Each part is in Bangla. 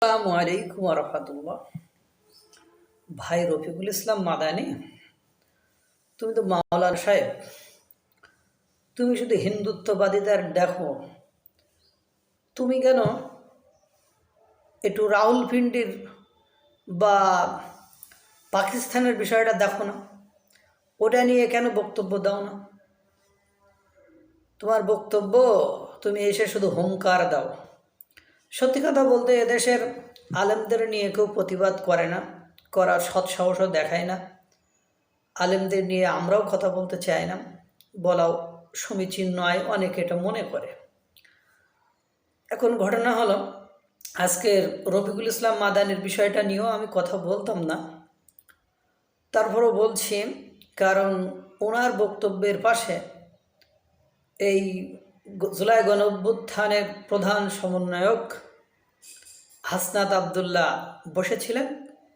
আসসালামু আলাইকুম রহমতুল্লাহ। ভাই রফিকুল ইসলাম মাদানী, তুমি তো মাওলানা সাহেব, তুমি শুধু হিন্দুত্ববাদীদের দেখো, তুমি কেন একটু রাহুলপিন্ডির বা পাকিস্তানের বিষয়টা দেখো না? ওটা নিয়ে কেন বক্তব্য দাও না? তোমার বক্তব্য, তুমি এসে শুধু হুঙ্কার দাও। সত্যি কথা বলতে এদেশের আলেমদের নিয়ে কেউ প্রতিবাদ করে না, করার সৎসাহসও দেখায় না। আলেমদের নিয়ে আমরাও কথা বলতে চাই না, বলাও সমীচীন নয়, অনেকে এটা মনে করে। এখন ঘটনা হলো, আজকের রফিকুল ইসলাম মাদানির বিষয়টা নিয়েও আমি কথা বলতাম না, তারপরও বলছি, কারণ ওনার বক্তব্যের পাশে এই জুলাই গণঅভ্যুত্থানের প্রধান সমন্বয়ক হাসনাত আবদুল্লাহ বসেছিলেন,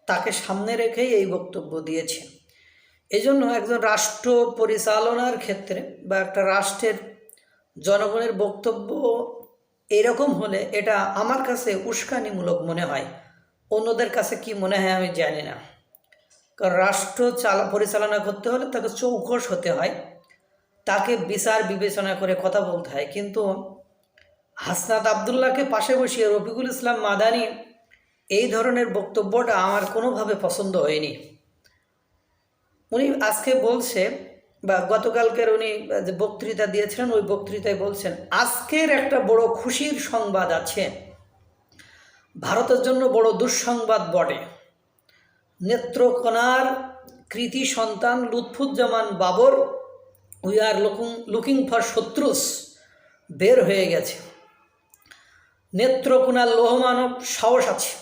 তাকে সামনে রেখেই এই বক্তব্য দিয়েছেন। এজন্য একজন রাষ্ট্র পরিচালনার ক্ষেত্রে বা একটা রাষ্ট্রের জনগণের বক্তব্য এরকম হলে এটা আমার কাছে উস্কানিমূলক মনে হয়। অন্যদের কাছে কি মনে হয় আমি জানি না, কারণ রাষ্ট্র পরিচালনা করতে হলে তাকে চৌকস হতে হয়, তাকে বিচার বিবেচনা করে কথা বলতে হয়। কিন্তু হাসনাত আবদুল্লাহকে পাশে বসিয়ে রফিকুল ইসলাম মাদানী এই ধরনের বক্তব্যটা আমার কোনোভাবে পছন্দ হয়নি। উনি আজকে বলছে, বা গতকালকের উনি যে বক্তৃতা দিয়েছিলেন ওই বক্তৃতায় বলছেন আজকের একটা বড় খুশির সংবাদ আছে, ভারতের জন্য বড় দুঃসংবাদ বটে। নেত্রকোনার কৃতি সন্তান Lutfuzzaman Babar, we are looking for শত্রুস, বের হয়ে গেছে। নেত্রকোনার লৌহমানব সাহস আছে,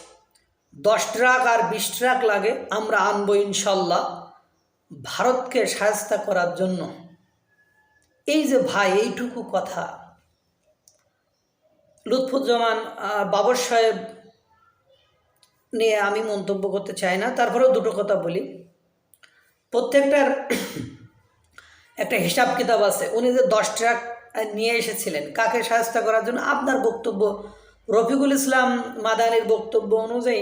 10 ট্রাক আর 20 ট্রাক লাগে, আমরা আনবো ইনশাল্লাহ ভারতকে সাহায্য করার জন্য। এই যে ভাই, এইটুকু কথা লুৎফুজ্জামান বাবর সাহেব নিয়ে আমি মন্তব্য করতে চাই না, তারপরেও দুটো কথা বলি। প্রত্যেকটার একটা হিসাব কিতাব আছে। উনি যে 10 ট্রাক নিয়ে এসেছিলেন কাকে সাহায্য করার জন্য, আপনার বক্তব্য রফিকুল ইসলাম মাদানির বক্তব্য অনুযায়ী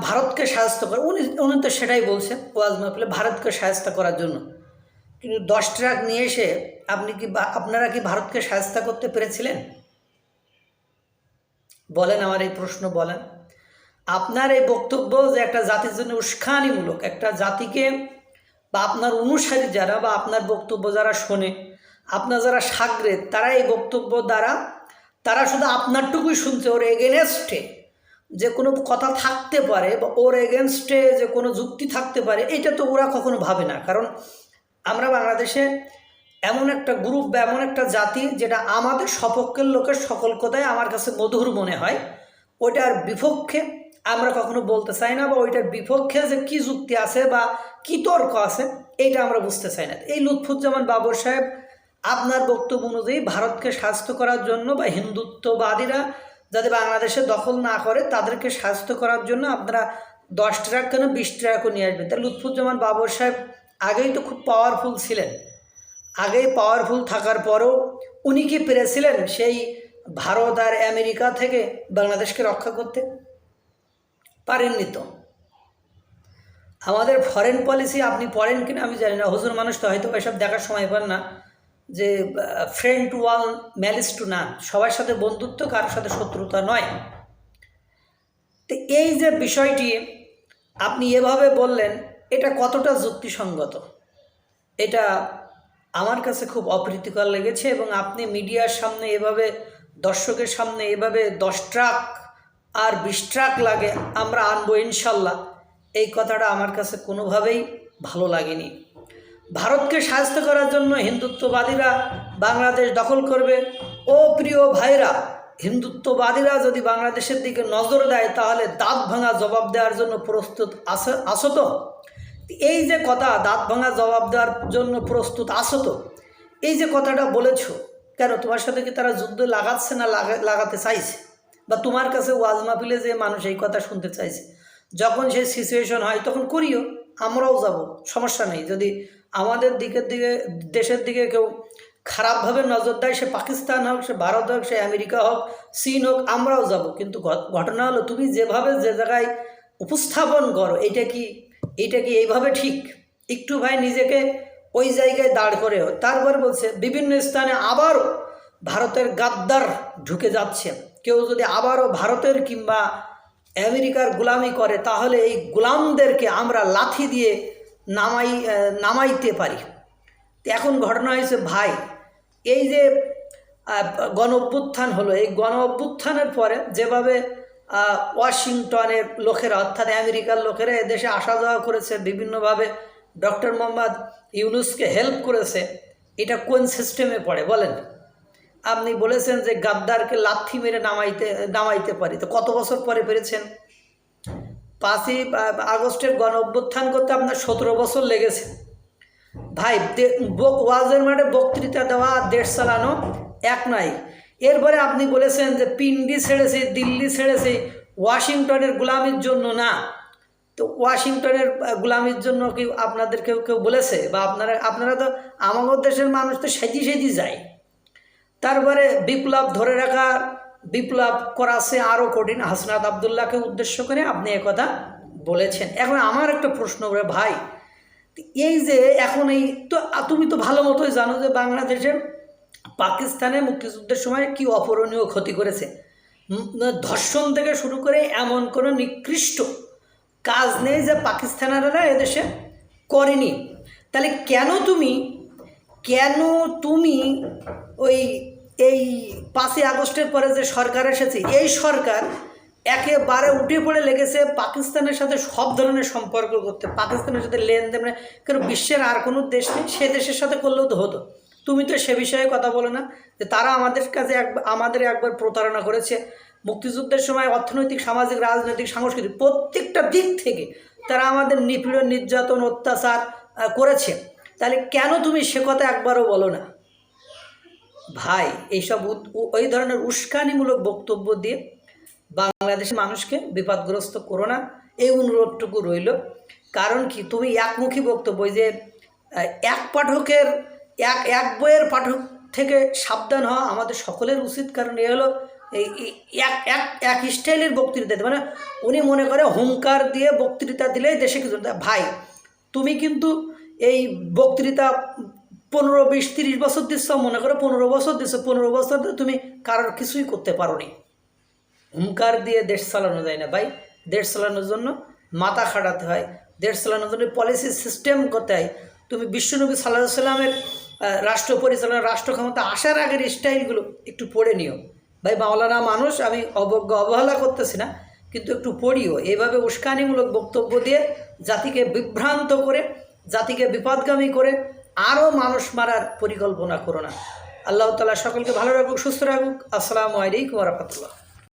ভারতকে সাহায্য করে, উনি তো সেটাই বলছেন ওয়াজ মাহফিলে, ভারতকে সাহায্য করার জন্য। কিন্তু 10 ট্রাক নিয়ে এসে আপনারা কি ভারতকে সাহায্য করতে পেরেছিলেন? বলেন, আমার এই প্রশ্ন বলেন। আপনার এই বক্তব্য যে একটা জাতির জন্য উস্কানিমূলক, একটা জাতিকে বা আপনার অনুসারী যারা বা আপনার বক্তব্য যারা শোনে, আপনার যারা সাগরেদ, তারা এই বক্তব্য দ্বারা তারা শুধু আপনারটুকুই শুনছে, ওর এগেনস্টে যে কোনো কথা থাকতে পারে বা ওর এগেনস্টে যে কোনো যুক্তি থাকতে পারে, এটা তো ওরা কখনো ভাবে না। কারণ আমরা বাংলাদেশে এমন একটা গ্রুপ বা এমন একটা জাতি যেটা আমাদের সপক্ষের লোকের সকল কথাই আমার কাছে মধুর মনে হয়, ওইটার বিপক্ষে আমরা কখনো বলতে চাই না, বা ওইটার বিপক্ষে যে কী যুক্তি আছে বা কী তর্ক আছে এইটা আমরা বুঝতে চাই না। এই লুৎফুজ্জামান বাবর সাহেব আপনার বক্তব্য অনুযায়ী ভারতকে স্বাস্থ্য করার জন্য বা হিন্দুত্ববাদীরা যাতে বাংলাদেশে দখল না করে তাদেরকে স্বাস্থ্য করার জন্য আপনারা 10 ট্রাক কেন 20 ট্রাকও নিয়ে আসবেন। তা লুৎফুজ্জামান বাবর সাহেব আগেই তো খুব পাওয়ারফুল ছিলেন, আগেই পাওয়ারফুল থাকার পরেও উনি কি পেরেছিলেন সেই ভারত আর আমেরিকা থেকে বাংলাদেশকে রক্ষা করতে? পারেননি তো। আমাদের ফরেন পলিসি আপনি পড়েন কিনা আমি জানি না, হুজুর মানুষ তো হয়তো এসব দেখার সময় পান না, যে friend to one malice to none, সবার সাথে বন্ধুত্ব, কারোর সাথে শত্রুতা নয়। তো এই যে বিষয়টি আপনি এভাবে বললেন, এটা কতটা যুক্তিসঙ্গত, এটা আমার কাছে খুব অপ্রীতিকর লেগেছে। এবং আপনি মিডিয়ার সামনে এভাবে, দর্শকের সামনে এভাবে 10 ট্রাক আর 20 ট্রাক লাগে, আমরা আনবো ইনশাল্লাহ, এই কথাটা আমার কাছে কোনোভাবেই ভালো লাগেনি। ভারতকে সাহায্য করার জন্য হিন্দুত্ববাদীরা বাংলাদেশ দখল করবে। ও প্রিয় ভাইরা, হিন্দুত্ববাদীরা যদি বাংলাদেশের দিকে নজর দেয় তাহলে দাঁত ভাঙা জবাব দেওয়ার জন্য প্রস্তুত আছো তো? এই যে কথা, দাঁত ভাঙা জবাব দেওয়ার জন্য প্রস্তুত আছো তো, এই যে কথাটা বলেছ, কেন তোমার সাথে কি তারা যুদ্ধ লাগাচ্ছে না লাগাতে চাইছে? বা তোমার কাছে ওয়াজ মাহফিলে যে মানুষ এই কথা শুনতে চাইছে, যখন সেই সিচুয়েশন হয় তখন করিও, আমরাও যাব, সমস্যা নেই। যদি আমাদের দেশের দিকে কেউ খারাপভাবে নজর দেয়, সে পাকিস্তান হোক, সে ভারত হোক, সে আমেরিকা হোক, চীন হোক, আমরাও যাব। কিন্তু ঘটনা হলো তুমি যেভাবে যে জায়গায় উপস্থাপন করো, এইটা কি এইভাবে ঠিক? একটু ভাই নিজেকে ওই জায়গায় দাঁড় করেও। তারপর বলছে বিভিন্ন স্থানে আবারও ভারতের গাদ্দার ঢুকে যাচ্ছে। কেউ যদি আবারও ভারতের কিংবা আমেরিকার গোলামি করে তাহলে এই গোলামদেরকে আমরা লাথি দিয়ে নামাইতে পারি। এখন ঘটনা হয়েছে ভাই, এই যে গণ অভ্যুত্থান হলো, এই গণ অভ্যুত্থানের পরে যেভাবে ওয়াশিংটনের লোকেরা অর্থাৎ আমেরিকার লোকেরা এদেশে আসা যাওয়া করেছে, বিভিন্নভাবে ডক্টর মোহাম্মদ ইউনূসকে হেল্প করেছে, এটা কোন সিস্টেমে পড়ে বলেন? আপনি বলেছেন যে গাদ্দারকে লাথি মেরে নামাইতে পারি, তো কত বছর পরে পেরেছেন? 5ই আগস্টের গণ অভ্যুত্থান করতে আপনার 17 বছর লেগেছে ভাই। ওয়াজের মাঠে বক্তৃতা দেওয়া, দেশ চালানো এক নয়। এরপরে আপনি বলেছেন যে পিন্ডি ছেড়েছে, দিল্লি ছেড়েছে ওয়াশিংটনের গোলামির জন্য না। তো ওয়াশিংটনের গোলামির জন্য কি আপনাদের কেউ বলেছে? বা আপনারা তো আমাদের দেশের মানুষ তো সেজি যায়। তারপরে বিপ্লব ধরে রাখা, বিপ্লব করাছে আরও কঠিন। হাসনাত আবদুল্লাহকে উদ্দেশ্য করে আপনি একথা বলেছেন। এখন আমার একটা প্রশ্ন করে ভাই, এই যে এখন এই তো তুমি তো ভালো মতোই জানো যে বাংলাদেশের পাকিস্তানে মুক্তিযুদ্ধের সময় কি অপূরণীয় ক্ষতি করেছে। ধর্ষণ থেকে শুরু করে এমন কোনো নিকৃষ্ট কাজ নেই যে পাকিস্তানিরা এদেশে করেনি। তাহলে কেন তুমি ওই এই 5ই আগস্টের পরে যে সরকার এসেছে, এই সরকার একেবারে উঠে পড়ে লেগেছে পাকিস্তানের সাথে সব ধরনের সম্পর্ক করতে, পাকিস্তানের সাথে লেনদেন, কারণ বিশ্বের আর কোনো দেশ নেই, সে দেশের সাথে করলেও তো হতো। তুমি তো সে বিষয়ে কথা বলো না যে তারা আমাদের কাছে আমাদের একবার প্রতারণা করেছে। মুক্তিযুদ্ধের সময় অর্থনৈতিক, সামাজিক, রাজনৈতিক, সাংস্কৃতিক প্রত্যেকটা দিক থেকে তারা আমাদের নিপীড়ন, নির্যাতন, অত্যাচার করেছে। তাহলে কেন তুমি সে কথা একবারও বলো না ভাই? এইসব ওই ধরনের উস্কানিমূলক বক্তব্য দিয়ে বাংলাদেশের মানুষকে বিপদগ্রস্ত করো না, এই অনুরোধটুকু রইল। কারণ কি, তুমি একমুখী বক্তব্য, ওই যে এক পাঠকের এক বইয়ের পাঠক থেকে সাবধান হওয়া আমাদের সকলের উচিত। কারণ এ হলো এই এক স্টাইলের বক্তৃতা দিতে, মানে উনি মনে করে হুঙ্কার দিয়ে বক্তৃতা দিলেই দেশে কিছু। ভাই তুমি কিন্তু এই বক্তৃতা 15, 20, 30 বছর দিচ্ছ, মনে করো 15 বছর দিচ্ছ, 15 বছর তুমি কারোর কিছুই করতে পারো নি। হুঙ্কার দিয়ে দেশ চালানো যায় না ভাই। দেশ চালানোর জন্য মাথা খাটাতে হয়, দেশ চালানোর জন্য পলিসি সিস্টেম করতে হয়। তুমি বিশ্বনবী সাল্লাল্লাহু আলাইহি ওয়াসাল্লামের রাষ্ট্র পরিচালনা, রাষ্ট্র ক্ষমতা আসার আগের স্টাইলগুলো একটু পড়ে নিও ভাই। মাওলানা মানুষ, আমি অবহেলা করতেছি না, কিন্তু একটু পড়িও। এইভাবে উস্কানিমূলক বক্তব্য দিয়ে জাতিকে বিভ্রান্ত করে, জাতিকে বিপদগামী করে আরও মানুষ মারার পরিকল্পনা করো না। আল্লাহ তাআলা সকলকে ভালো রাখুক, সুস্থ রাখুক। আসসালামু আলাইকুম ওয়া রাহমাতুল্লাহ।